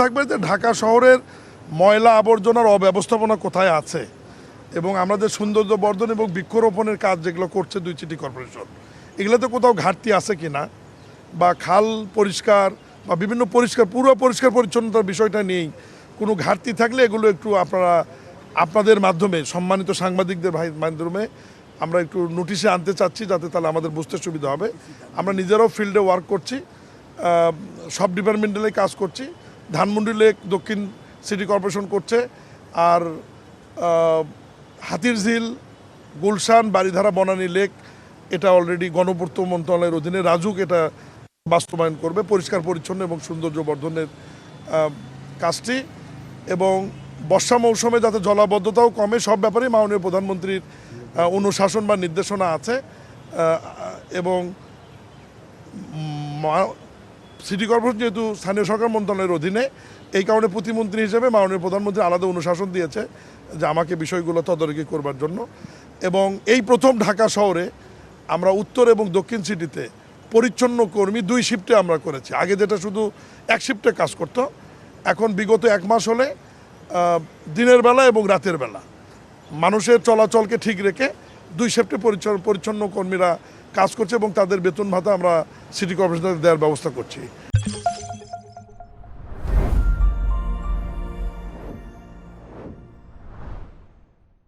থাকবে যে ঢাকা শহরের ময়লা আবর্জনার অব্যবস্থাপনা কোথায় আছে এবং আমাদের সৌন্দর্য বর্ধন এবং বৃক্ষরোপণের কাজ যেগুলো করছে দুই সিটি কর্পোরেশন, এগুলোতে কোথাও ঘাটতি আছে কি না, বা খাল পরিষ্কার বা বিভিন্ন পুরো পরিষ্কার পরিচ্ছন্নতার বিষয়টা নিয়েই কোনো ঘাটতি থাকলে এগুলো একটু আপনারা আপনাদের মাধ্যমে সম্মানিত সাংবাদিকদের মাধ্যমে আমরা একটু নোটিশে আনতে চাচ্ছি, যাতে তাহলে আমাদের বুঝতে সুবিধা হবে। আমরা নিজেরাও ফিল্ডে ওয়ার্ক করছি, সব ডিপার্টমেন্টালে কাজ করছি। ধানমন্ডি লেক দক্ষিণ সিটি কর্পোরেশন করছে, আর হাতিরঝিল, গুলশান, বারিধারা, বনানী লেক এটা অলরেডি গণপূর্ত মন্ত্রণালয়ের অধীনে রাজুক এটা বাস্তবায়ন করবে, পরিষ্কার পরিচ্ছন্ন এবং সৌন্দর্য বর্ধনের কাজটি। এবং বর্ষা মৌসুমে যাতে জলাবদ্ধতাও কমে, সব ব্যাপারেই মাননীয় প্রধানমন্ত্রীর অনুশাসন বা নির্দেশনা আছে। এবং সিটি কর্পোরেশন যেহেতু স্থানীয় সরকার মন্ত্রণালয়ের অধীনে, এই কারণে প্রতিমন্ত্রী হিসেবে মাননীয় প্রধানমন্ত্রী আলাদা অনুশাসন দিয়েছে যে আমাকে বিষয়গুলো তদারকি করবার জন্য। এবং এই প্রথম ঢাকা শহরে আমরা উত্তর এবং দক্ষিণ সিটিতে পরিচ্ছন্ন কর্মী 2 শিফটে আমরা করেছি। আগে যেটা শুধু 1 শিফটে কাজ করতো, এখন বিগত 1 মাস হলে দিনের বেলা এবং রাতের বেলা মানুষের চলাচলকে ঠিক রেখে 2 শিফটে পরিচ্ছন্ন কর্মীরা কাজ করছে এবং তাদের বেতন ভাতা আমরা সিটি কর্পোরেশন দেওয়ার ব্যবস্থা করছি।